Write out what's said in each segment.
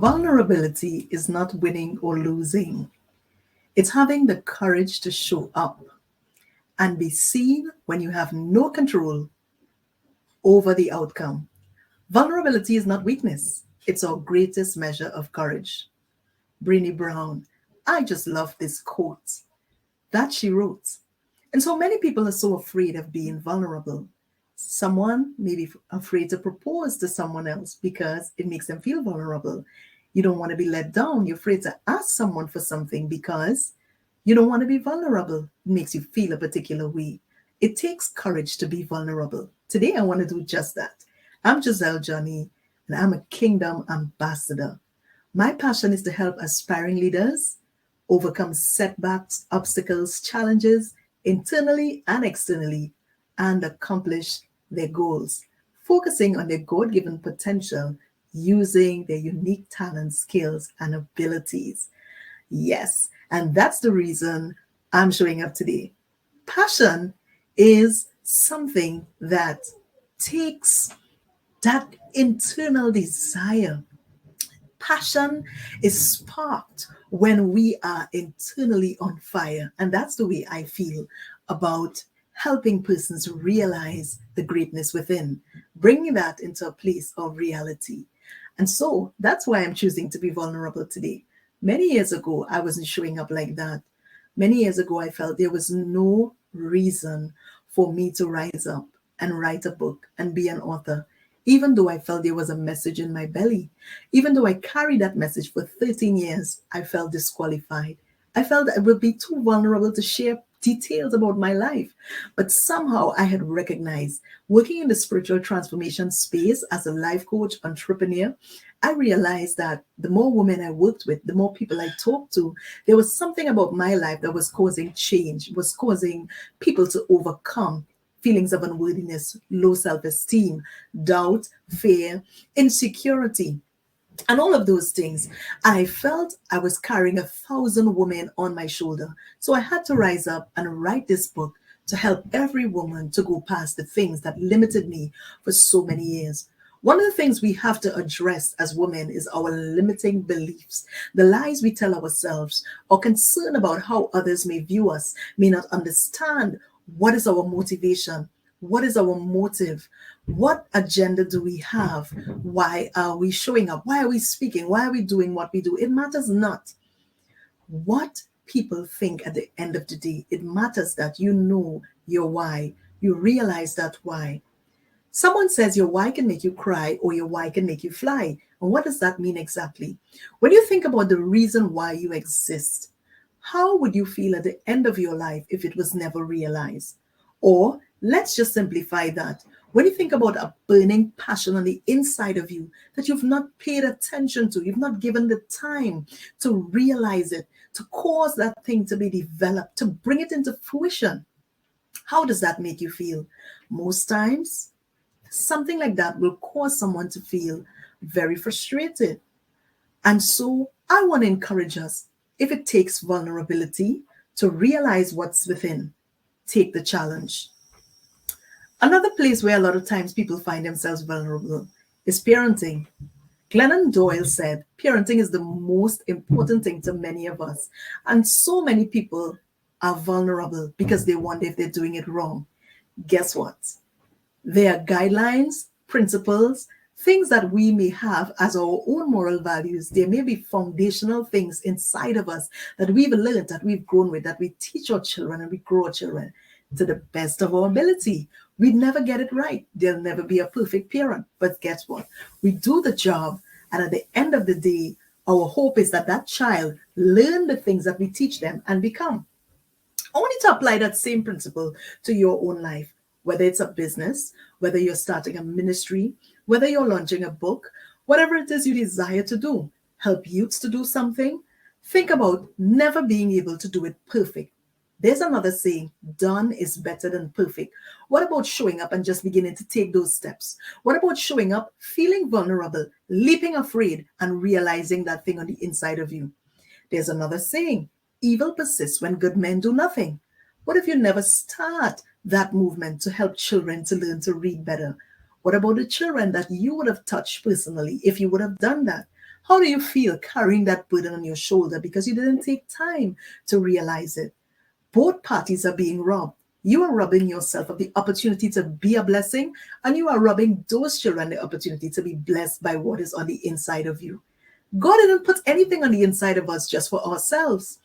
Vulnerability is not winning or losing. It's having the courage to show up and be seen when you have no control over the outcome. Vulnerability is not weakness. It's our greatest measure of courage. Brené Brown, I just love this quote that she wrote. And so many people are so afraid of being vulnerable. Someone may be afraid to propose to someone else because it makes them feel vulnerable. You don't want to be let down. You're afraid to ask someone for something because you don't want to be vulnerable. It makes you feel a particular way. It takes courage to be vulnerable. Today, I want to do just that. I'm Giselle Johnny, and I'm a Kingdom Ambassador. My passion is to help aspiring leaders overcome setbacks, obstacles, challenges, internally and externally, and accomplish their goals, focusing on their God-given potential using their unique talents, skills, and abilities. Yes, and that's the reason I'm showing up today. Passion is something that takes that internal desire. Passion is sparked when we are internally on fire. And that's the way I feel about helping persons realize the greatness within, bringing that into a place of reality. And so that's why I'm choosing to be vulnerable today. Many years ago, I wasn't showing up like that. Many years ago, I felt there was no reason for me to rise up and write a book and be an author, even though I felt there was a message in my belly. Even though I carried that message for 13 years, I felt disqualified. I felt I would be too vulnerable to share details about my life. But somehow I had recognized, working in the spiritual transformation space as a life coach, entrepreneur, I realized that the more women I worked with, the more people I talked to, there was something about my life that was causing change, was causing people to overcome feelings of unworthiness, low self-esteem, doubt, fear, insecurity, and all of those things. I felt I was carrying 1,000 women on my shoulder. So I had to rise up and write this book to help every woman to go past the things that limited me for so many years. One of the things we have to address as women is our limiting beliefs, the lies we tell ourselves, or concern about how others may view us, may not understand what is our motivation, what is our motive, what agenda do we have, why are we showing up, why are we speaking, why are we doing what we do. It matters not what people think at the end of the day. It matters that you know your why, you realize that why. Someone says your why can make you cry or your why can make you fly. And what does that mean exactly? When you think about the reason why you exist, how would you feel at the end of your life if it was never realized? Or let's just simplify that. When you think about a burning passion on the inside of you that you've not paid attention to, you've not given the time to realize it, to cause that thing to be developed, to bring it into fruition, how does that make you feel? Most times, something like that will cause someone to feel very frustrated. And so I want to encourage us, if it takes vulnerability to realize what's within, take the challenge. Another place where a lot of times people find themselves vulnerable is parenting. Glennon Doyle said, parenting is the most important thing to many of us. And so many people are vulnerable because they wonder if they're doing it wrong. Guess what? There are guidelines, principles, things that we may have as our own moral values. There may be foundational things inside of us that we've learned, that we've grown with, that we teach our children and we grow our children to the best of our ability. We never get it right. There'll never be a perfect parent. But guess what? We do the job. And at the end of the day, our hope is that that child learn the things that we teach them and become. I want you to apply that same principle to your own life, whether it's a business, whether you're starting a ministry, whether you're launching a book, whatever it is you desire to do, help youths to do something. Think about never being able to do it perfect. There's another saying, done is better than perfect. What about showing up and just beginning to take those steps? What about showing up, feeling vulnerable, leaping afraid, and realizing that thing on the inside of you? There's another saying, evil persists when good men do nothing. What if you never start that movement to help children to learn to read better? What about the children that you would have touched personally if you would have done that? How do you feel carrying that burden on your shoulder because you didn't take time to realize it? Both parties are being robbed. You are robbing yourself of the opportunity to be a blessing, and you are robbing those children the opportunity to be blessed by what is on the inside of you. God didn't put anything on the inside of us just for ourselves.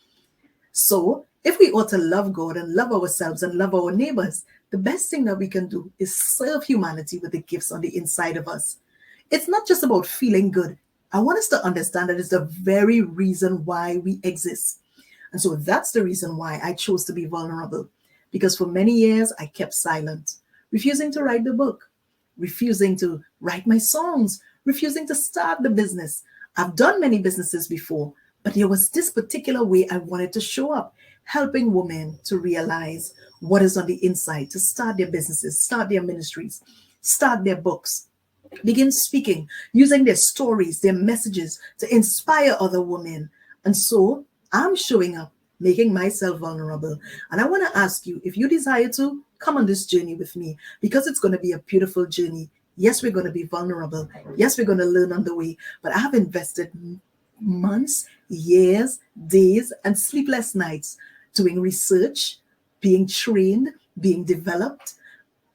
So if we ought to love God and love ourselves and love our neighbors, the best thing that we can do is serve humanity with the gifts on the inside of us. It's not just about feeling good. I want us to understand that it's the very reason why we exist. And so that's the reason why I chose to be vulnerable. Because for many years, I kept silent, refusing to write the book, refusing to write my songs, refusing to start the business. I've done many businesses before, but there was this particular way I wanted to show up, helping women to realize what is on the inside, to start their businesses, start their ministries, start their books, begin speaking, using their stories, their messages to inspire other women. And so I'm showing up, making myself vulnerable. And I want to ask you, if you desire to, come on this journey with me, because it's going to be a beautiful journey. Yes, we're going to be vulnerable. Yes, we're going to learn on the way. But I have invested months, years, days, and sleepless nights doing research, being trained, being developed,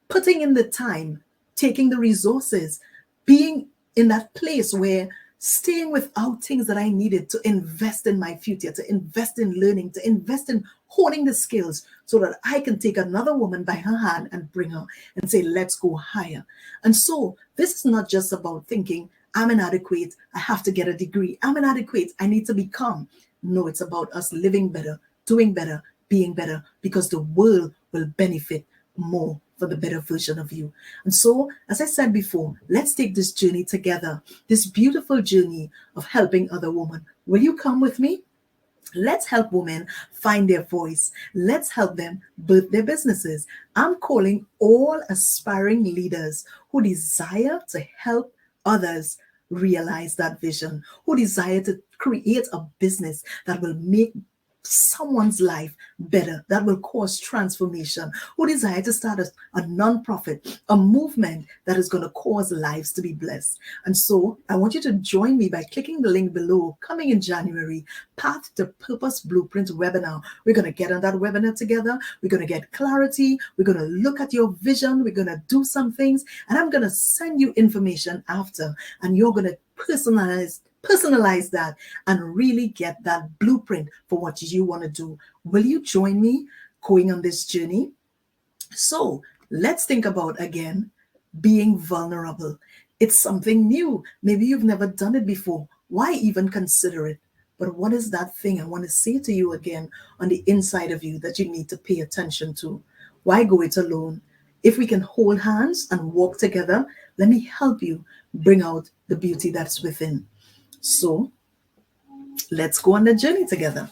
putting in the time, taking the resources, being in that place where staying without things that I needed to invest in my future, to invest in learning, to invest in honing the skills so that I can take another woman by her hand and bring her and say, let's go higher. And so this is not just about thinking, I'm inadequate, I have to get a degree. I'm inadequate, I need to become. No, it's about us living better, doing better, being better, because the world will benefit more for the better version of you. And so, as I said before, let's take this journey together, this beautiful journey of helping other women. Will you come with me? Let's help women find their voice. Let's help them birth their businesses. I'm calling all aspiring leaders who desire to help others realize that vision, who desire to create a business that will make someone's life better, that will cause transformation, who desire to start a nonprofit, a movement that is going to cause lives to be blessed. And so I want you to join me by clicking the link below, coming in January, Path2Purpose Blueprint Webinar. We're going to get on that webinar together. We're going to get clarity. We're going to look at your vision. We're going to do some things, and I'm going to send you information after, and you're going to personalize that and really get that blueprint for what you want to do. Will you join me going on this journey? So let's think about, again, being vulnerable. It's something new. Maybe you've never done it before. Why even consider it? But what is that thing I want to say to you again on the inside of you that you need to pay attention to? Why go it alone? If we can hold hands and walk together, let me help you bring out the beauty that's within. So let's go on the journey together.